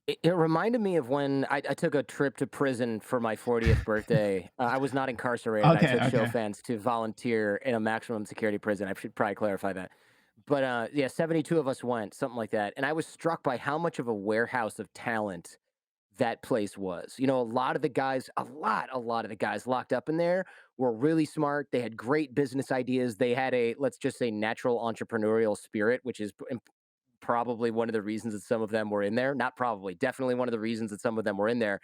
It reminded me of when I took a trip to prison for my 40th birthday. I was not incarcerated. I Okay, took show okay. fans to volunteer in a maximum security prison. I should probably clarify that. But yeah, 72 of us went, something like that. And I was struck by how much of a warehouse of talent that place was. You know, a lot of the guys locked up in there were really smart. They had great business ideas. They had a, let's just say, natural entrepreneurial spirit, which is probably one of the reasons that some of them were in there. Not probably, definitely one of the reasons that some of them were in there.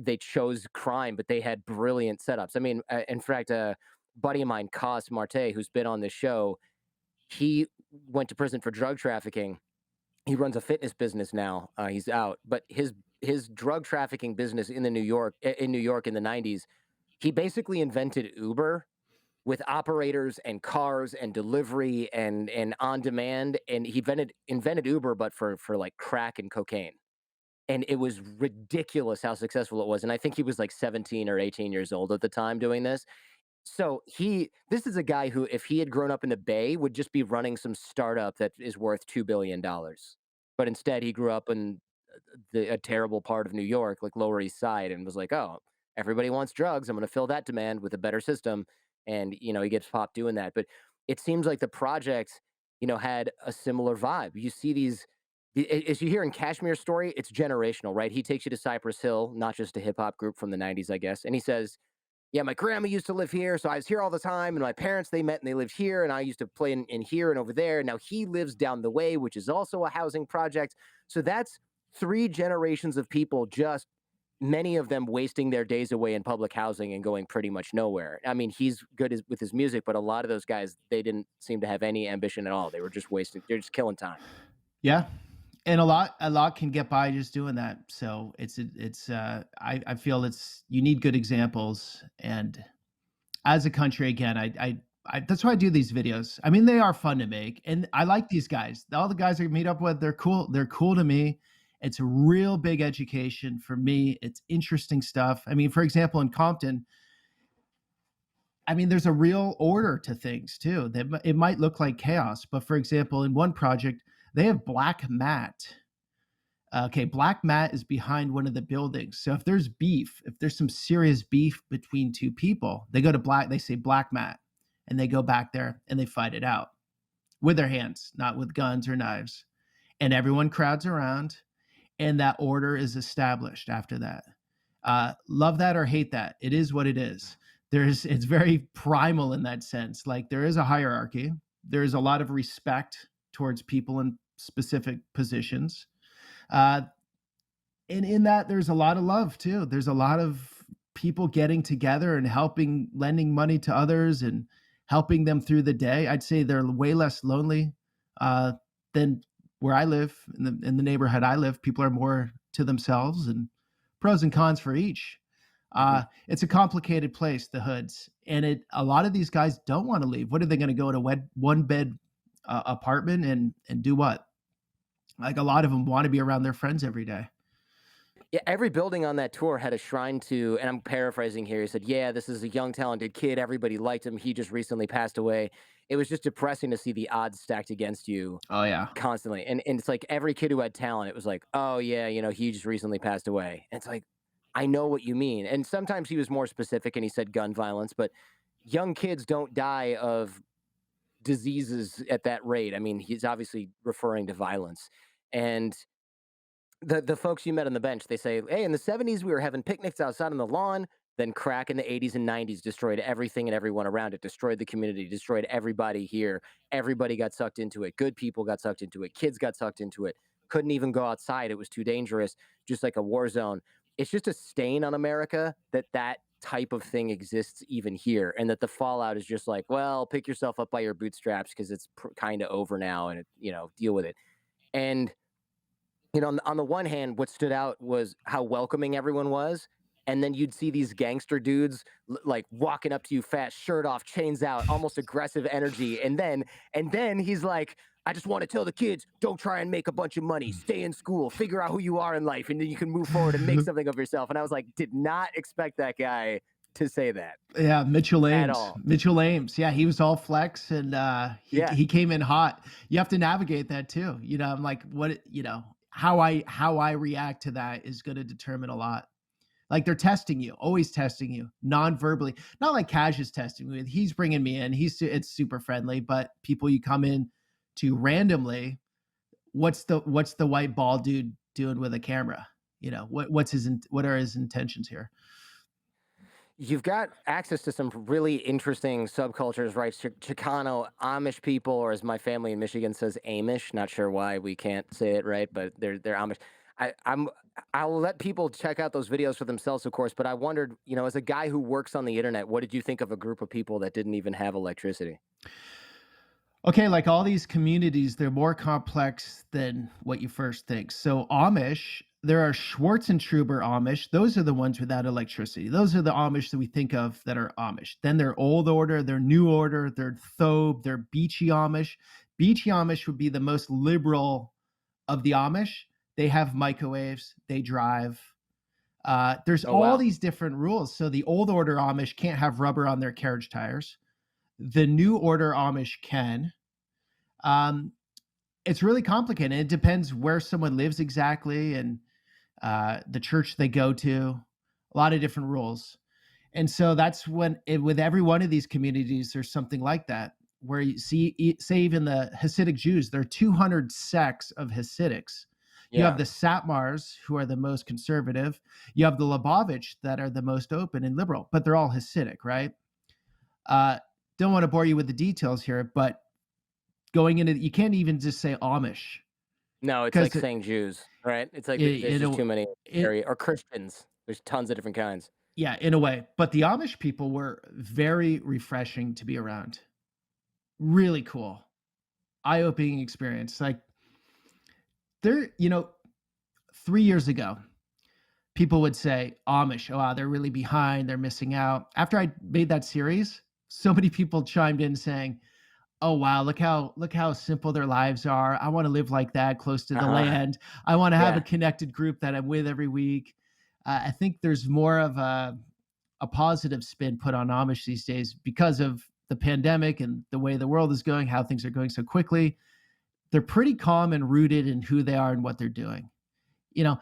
They chose crime, but they had brilliant setups. I mean, in fact, a buddy of mine, Cos Marte, who's been on this show, he went to prison for drug trafficking. He runs a fitness business now. He's out, but his drug trafficking business in New York in the 90s, he basically invented Uber with operators and cars and delivery and on demand, and he invented Uber, but for like crack and cocaine. And it was ridiculous how successful it was. And I think he was like 17 or 18 years old at the time doing this. So this is a guy who, if he had grown up in the Bay, would just be running some startup that is worth $2 billion. But instead, he grew up in a terrible part of New York, like Lower East Side, and was like, "Oh, everybody wants drugs. I'm going to fill that demand with a better system." And he gets popped doing that. But it seems like the project, had a similar vibe. You see as you hear in Cashmere's story, it's generational, right? He takes you to Cypress Hill, not just a hip hop group from the '90s, I guess, and he says, yeah, my grandma used to live here, so I was here all the time. And my parents, they met and they lived here, and I used to play in here and over there. Now he lives down the way, which is also a housing project. So that's three generations of people, just many of them wasting their days away in public housing and going pretty much nowhere. I mean, he's good with his music, but a lot of those guys, they didn't seem to have any ambition at all. They were just wasting, they're just killing time. Yeah. And a lot can get by just doing that. So I feel you need good examples. And as a country, again, I that's why I do these videos. I mean, they are fun to make, and I like these guys. All the guys I meet up with, they're cool. They're cool to me. It's a real big education for me. It's interesting stuff. I mean, for example, in Compton, I mean, there's a real order to things too. It might look like chaos, but for example, in one project, they have black mat. Okay, black mat is behind one of the buildings. So if there's beef, if there's some serious beef between two people, they go to black, they say black mat, and they go back there and they fight it out with their hands, not with guns or knives. And everyone crowds around, and that order is established after that. Love that or hate that. It is what it is. It's very primal in that sense. Like there is a hierarchy. There is a lot of respect towards people in specific positions. Uh, and in that, there's a lot of love too. There's a lot of people getting together and lending money to others and helping them through the day. I'd say they're way less lonely uh, than where I live in the neighborhood I live. People are more to themselves, and pros and cons for each. Mhm. It's a complicated place, the hoods, and a lot of these guys don't want to leave. What are they going to go to one bed apartment and do what? Like a lot of them want to be around their friends every day. Yeah, every building on that tour had a shrine to, and I'm paraphrasing here. He said, "Yeah, this is a young, talented kid. Everybody liked him. He just recently passed away." It was just depressing to see the odds stacked against you Oh yeah. constantly. And it's like every kid who had talent, it was like, "Oh yeah, he just recently passed away." And it's like, I know what you mean. And sometimes he was more specific and he said gun violence, but young kids don't die of diseases at that rate. I mean, he's obviously referring to violence. And the folks you met on the bench, they say, "Hey, in the '70s, we were having picnics outside on the lawn. Then crack in the '80s and '90s destroyed everything and everyone around it. Destroyed the community. Destroyed everybody here. Everybody got sucked into it. Good people got sucked into it. Kids got sucked into it. Couldn't even go outside. It was too dangerous. Just like a war zone. It's just a stain on America that type of thing exists even here, and that the fallout is just like, well, pick yourself up by your bootstraps because it's kind of over now, and deal with it." And on the one hand, what stood out was how welcoming everyone was. And then you'd see these gangster dudes like walking up to you fast, shirt off, chains out, almost aggressive energy. And then he's like, "I just want to tell the kids, don't try and make a bunch of money. Stay in school, figure out who you are in life, and then you can move forward and make something of yourself." And I was like, did not expect that guy to say that Yeah, Mitchell at Ames. all. Mitchell Ames. Yeah, he was all flex and he Yeah. he came in hot. You have to navigate that too. I'm like, what, how I react to that is going to determine a lot. Like they're testing you, always testing you, non-verbally. Not like Cash is testing me. He's bringing me in. It's super friendly, but people you come in to randomly, what's the white ball dude doing with a camera? What are his intentions here? You've got access to some really interesting subcultures, right? Chicano, Amish people, or as my family in Michigan says, Amish. Not sure why we can't say it right, but they're Amish. I, I'm I'll let people check out those videos for themselves, of course. But I wondered, as a guy who works on the internet, what did you think of a group of people that didn't even have electricity? Okay, like all these communities, they're more complex than what you first think. So Amish, there are Schwarzentruber Amish. Those are the ones without electricity. Those are the Amish that we think of that are Amish. Then they're Old Order, they're New Order, they're Thobe, they're Beachy Amish. Beachy Amish would be the most liberal of the Amish. They have microwaves, they drive. There's Oh all wow. these different rules. So the Old Order Amish can't have rubber on their carriage tires. The New Order Amish can. Um, it's really complicated. It depends where someone lives exactly and the church they go to. A lot of different rules, and so that's with every one of these communities, there's something like that. Where you see, say, even the Hasidic Jews, there are 200 sects of Hasidics. You have Yeah. the Satmars, who are the most conservative. You have the Lubavitch, that are the most open and liberal, but they're all Hasidic, right? Uh, don't want to bore you with the details here, but going into, you can't even just say Amish No, it's like because saying Jews, right? It's like there's in just a too many it, area or Christians. There's tons of different kinds. yeah, in a way. But the Amish people were very refreshing to be around. Really cool, eye-opening experience. Like they're, 3 years ago, people would say Amish, oh, wow, they're really behind, they're missing out. After I made that series, so many people chimed in saying, oh wow, look how simple their lives are. I want to live like that, close to the Uh-huh. land. I want to have a Yeah. connected group that I'm with every week. I think there's more of a positive spin put on Amish these days because of the pandemic and the way the world is going, how things are going so quickly. They're pretty calm and rooted in who they are and what they're doing. You know,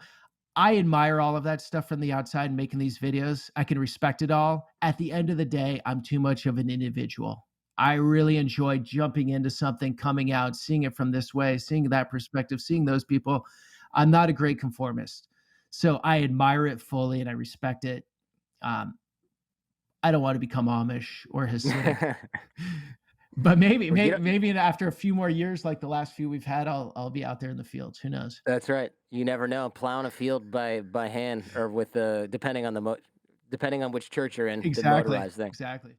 I admire all of that stuff from the outside making these videos. I can respect it all. At the end of the day, I'm too much of an individual. I really enjoy jumping into something, coming out, seeing it from this way, seeing that perspective, seeing those people. I'm not a great conformist. So I admire it fully and I respect it. Um, I don't want to become Amish or Hasidic, but maybe, Well, maybe after a few more years, like the last few we've had, I'll be out there in the fields. Who knows? that's right. You never know. Plowing a field by hand or with the depending on which church you're in, the Exactly. motorized thing. Exactly.